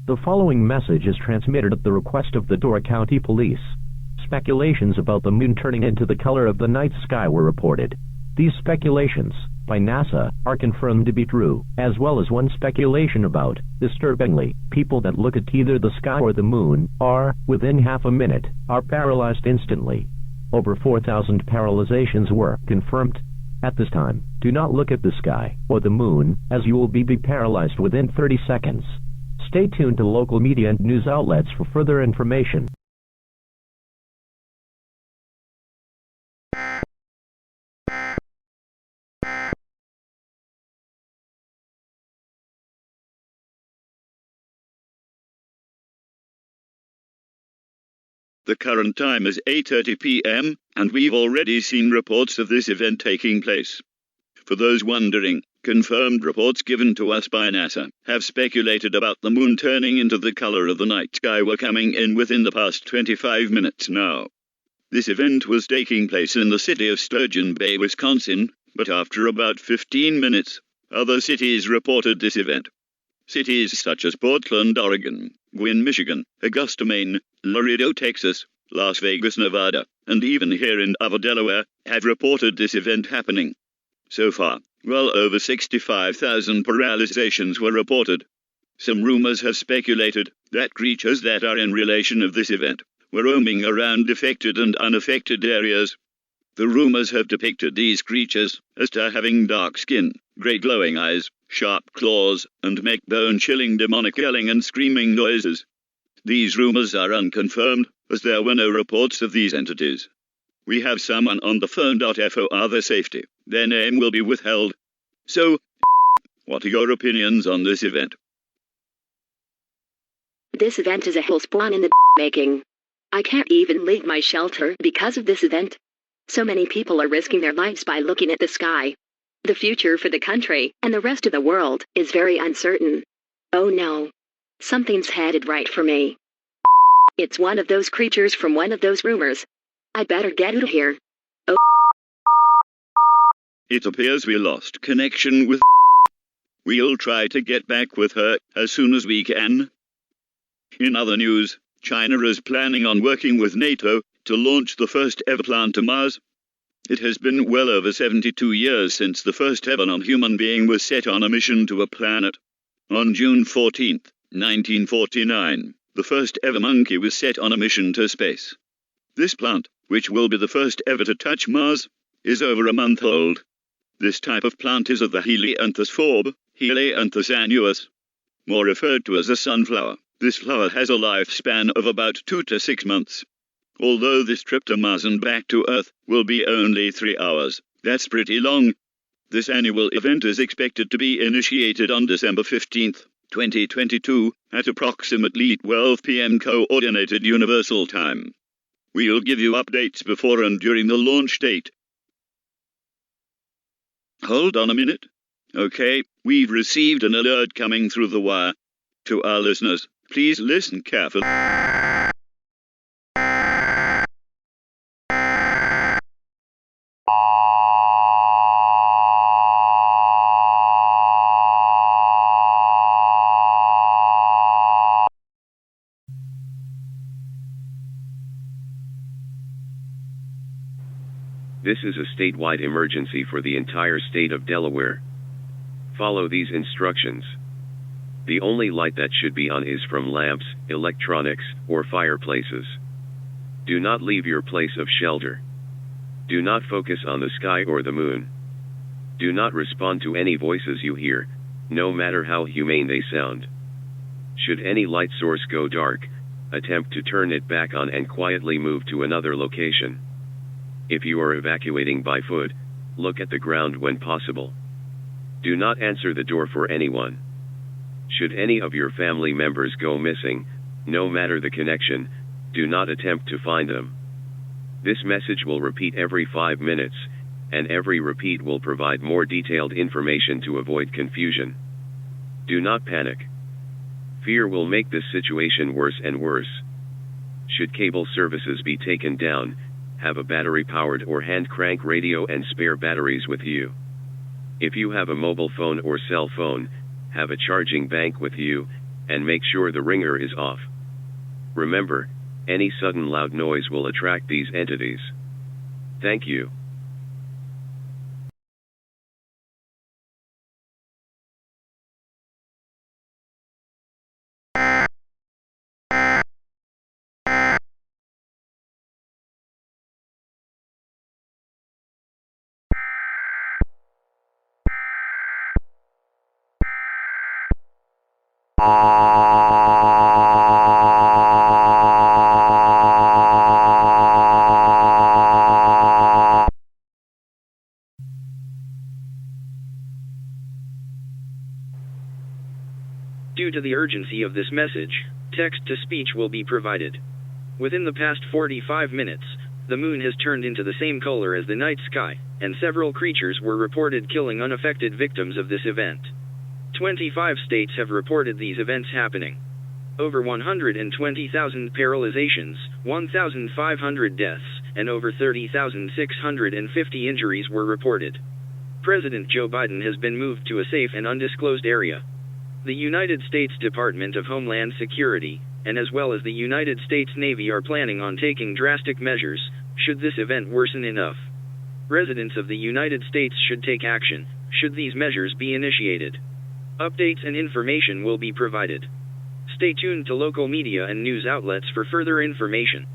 The following message is transmitted at the request of the Dora County Police. Speculations about the moon turning into the color of the night sky were reported. These speculations, by NASA, are confirmed to be true, as well as one speculation about, disturbingly, people that look at either the sky or the moon are, within half a minute, are paralyzed instantly. Over 4,000 paralyzations were confirmed. At this time, do not look at the sky or the moon, as you will be paralyzed within 30 seconds. Stay tuned to local media and news outlets for further information. The current time is 8:30 p.m., and we've already seen reports of this event taking place. For those wondering, confirmed reports given to us by NASA have speculated about the moon turning into the color of the night sky were coming in within the past 25 minutes now. This event was taking place in the city of Sturgeon Bay, Wisconsin, but after about 15 minutes, other cities reported this event. Cities such as Portland, Oregon, Gwynn, Michigan, Augusta, Maine, Laredo, Texas, Las Vegas, Nevada, and even here in Dover, Delaware, have reported this event happening. So far, well over 65,000 paralyzations were reported. Some rumors have speculated that creatures that are in relation of this event were roaming around affected and unaffected areas. The rumors have depicted these creatures as to having dark skin, grey glowing eyes, sharp claws, and make bone-chilling demonic yelling and screaming noises. These rumors are unconfirmed, as there were no reports of these entities. We have someone on the phone. For their safety, their name will be withheld. So, what are your opinions on this event? This event is a hellspawn in the making. I can't even leave my shelter because of this event. So many people are risking their lives by looking at the sky. The future for the country and the rest of the world is very uncertain. Oh no. Something's headed right for me. It's one of those creatures from one of those rumors. I better get out of here. Oh. It appears we lost connection with. We'll try to get back with her as soon as we can. In other news, China is planning on working with NATO to launch the first ever plant to Mars. It has been well over 72 years since the first ever non-human being was set on a mission to a planet. On June 14, 1949, the first ever monkey was set on a mission to space. This plant, which will be the first ever to touch Mars, is over a month old. This type of plant is of the Helianthus forb, Helianthus annuus, more referred to as a sunflower. This flower has a lifespan of about 2 to 6 months. Although this trip to Mars and back to Earth will be only 3 hours, that's pretty long. This annual event is expected to be initiated on December 15, 2022, at approximately 12 p.m. Coordinated Universal Time. We'll give you updates before and during the launch date. Hold on a minute. Okay, we've received an alert coming through the wire. To our listeners, please listen carefully. This is a statewide emergency for the entire state of Delaware. Follow these instructions. The only light that should be on is from lamps, electronics, or fireplaces. Do not leave your place of shelter. Do not focus on the sky or the moon. Do not respond to any voices you hear, no matter how humane they sound. Should any light source go dark, attempt to turn it back on and quietly move to another location. If you are evacuating by foot, look at the ground when possible. Do not answer the door for anyone. Should any of your family members go missing, no matter the connection, do not attempt to find them. This message will repeat every 5 minutes, and every repeat will provide more detailed information to avoid confusion. Do not panic. Fear will make this situation worse and worse. Should cable services be taken down, have a battery-powered or hand-crank radio and spare batteries with you. If you have a mobile phone or cell phone, have a charging bank with you, and make sure the ringer is off. Remember, any sudden loud noise will attract these entities. Thank you. Due to the urgency of this message, text-to-speech will be provided. Within the past 45 minutes, the moon has turned into the same color as the night sky, and several creatures were reported killing unaffected victims of this event. 25 states have reported these events happening. Over 120,000 paralyzations, 1,500 deaths, and over 30,650 injuries were reported. President Joe Biden has been moved to a safe and undisclosed area. The United States Department of Homeland Security, and as well as the United States Navy, are planning on taking drastic measures, should this event worsen enough. Residents of the United States should take action, should these measures be initiated. Updates and information will be provided. Stay tuned to local media and news outlets for further information.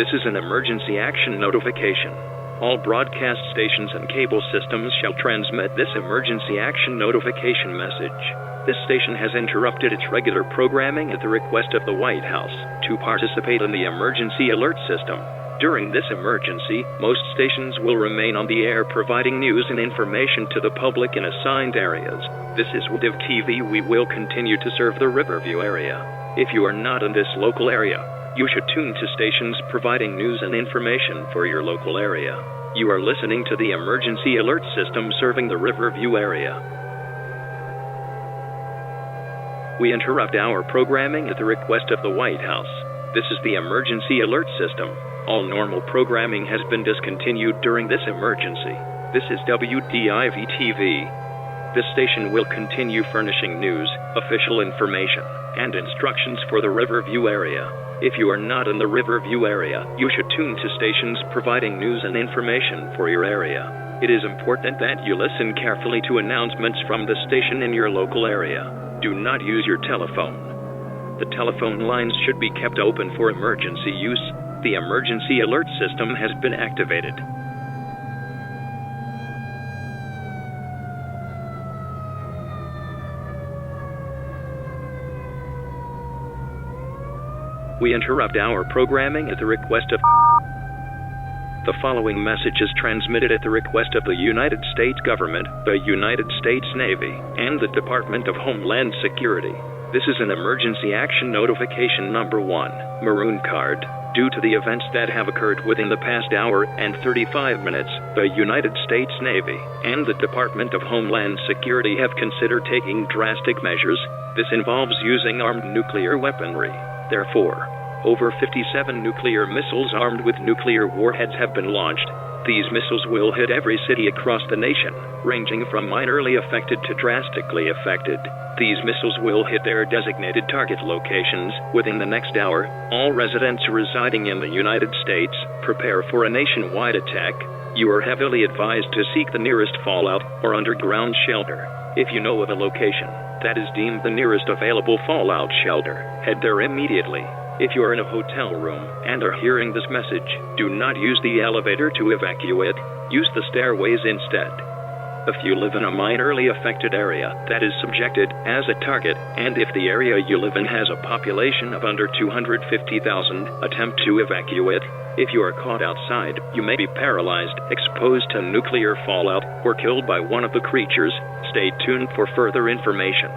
This is an emergency action notification. All broadcast stations and cable systems shall transmit this emergency action notification message. This station has interrupted its regular programming at the request of the White House to participate in the emergency alert system. During this emergency, most stations will remain on the air providing news and information to the public in assigned areas. This is WDIV TV. We will continue to serve the Riverview area. If you are not in this local area, you should tune to stations providing news and information for your local area. You are listening to the emergency alert system serving the Riverview area. We interrupt our programming at the request of the White House. This is the emergency alert system. All normal programming has been discontinued during this emergency. This is WDIV-TV. This station will continue furnishing news, official information, and instructions for the Riverview area. If you are not in the Riverview area, you should tune to stations providing news and information for your area. It is important that you listen carefully to announcements from the station in your local area. Do not use your telephone. The telephone lines should be kept open for emergency use. The emergency alert system has been activated. We interrupt our programming at the request of... The following message is transmitted at the request of the United States government, the United States Navy, and the Department of Homeland Security. This is an emergency action notification number 1, Maroon Card. Due to the events that have occurred within the past hour and 35 minutes, the United States Navy and the Department of Homeland Security have considered taking drastic measures. This involves using armed nuclear weaponry. Therefore, over 57 nuclear missiles armed with nuclear warheads have been launched. These missiles will hit every city across the nation, ranging from minorly affected to drastically affected. These missiles will hit their designated target locations within the next hour. All residents residing in the United States, prepare for a nationwide attack. You are heavily advised to seek the nearest fallout or underground shelter. If you know of a location that is deemed the nearest available fallout shelter, head there immediately. If you are in a hotel room and are hearing this message, do not use the elevator to evacuate. Use the stairways instead. If you live in a minorly affected area that is subjected as a target, and if the area you live in has a population of under 250,000, attempt to evacuate. If you are caught outside, you may be paralyzed, exposed to nuclear fallout, or killed by one of the creatures. Stay tuned for further information.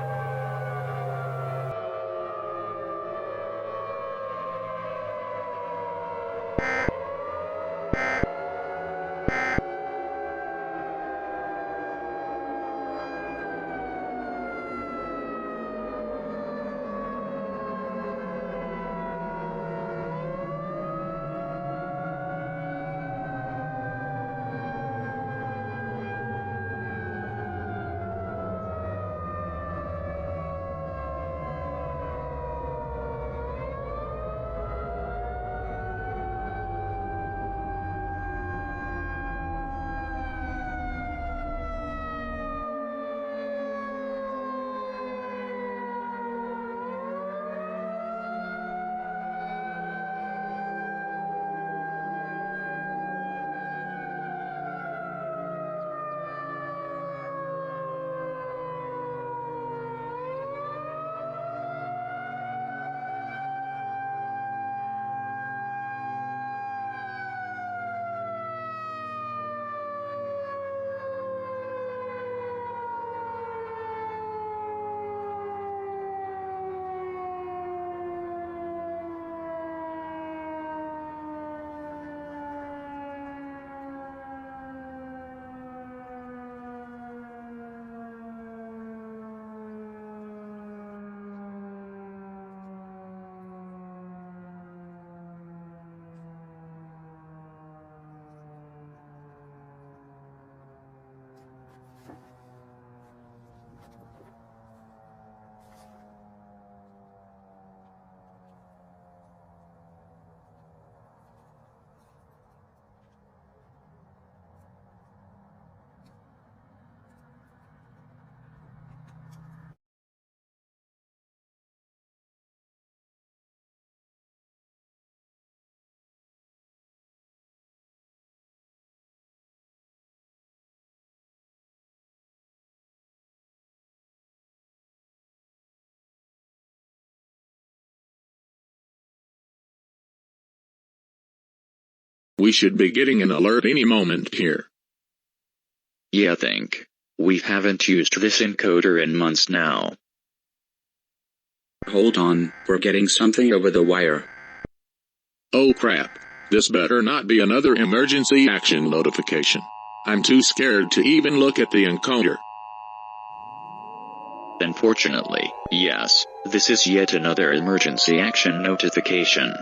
We should be getting an alert any moment here. Yeah, think. We haven't used this encoder in months now. Hold on, we're getting something over the wire. Oh crap. This better not be another emergency action notification. I'm too scared to even look at the encoder. Unfortunately, yes, this is yet another emergency action notification.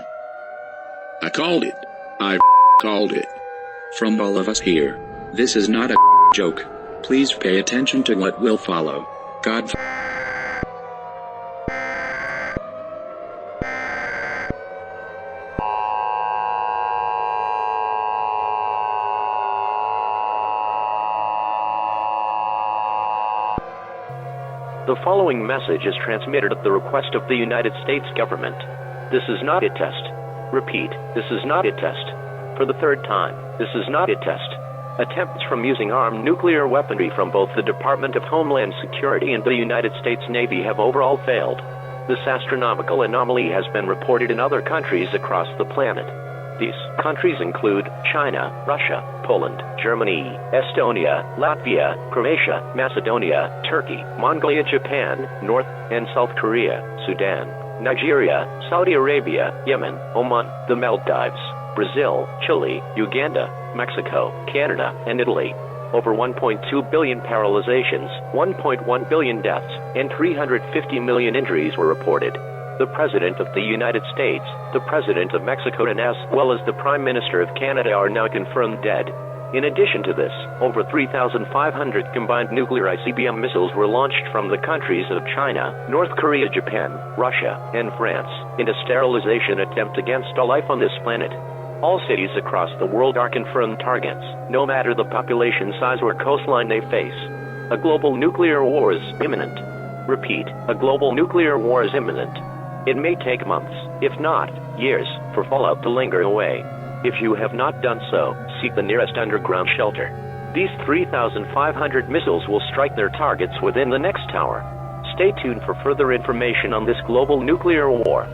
I called it. I called it. From all of us here, this is not a joke. Please pay attention to what will follow. God. The following message is transmitted at the request of the United States government. This is not a test. Repeat, this is not a test. For the third time, this is not a test. Attempts from using armed nuclear weaponry from both the Department of Homeland Security and the United States Navy have overall failed. This astronomical anomaly has been reported in other countries across the planet. These countries include China, Russia, Poland, Germany, Estonia, Latvia, Croatia, Macedonia, Turkey, Mongolia, Japan, North and South Korea, Sudan, Nigeria, Saudi Arabia, Yemen, Oman, the Maldives, Brazil, Chile, Uganda, Mexico, Canada, and Italy. Over 1.2 billion paralyzations, 1.1 billion deaths, and 350 million injuries were reported. The President of the United States, the President of Mexico, and as well as the Prime Minister of Canada are now confirmed dead. In addition to this, over 3,500 combined nuclear ICBM missiles were launched from the countries of China, North Korea, Japan, Russia, and France, in a sterilization attempt against all life on this planet. All cities across the world are confirmed targets, no matter the population size or coastline they face. A global nuclear war is imminent. Repeat, a global nuclear war is imminent. It may take months, if not years, for fallout to linger away. If you have not done so, seek the nearest underground shelter. These 3,500 missiles will strike their targets within the next hour. Stay tuned for further information on this global nuclear war.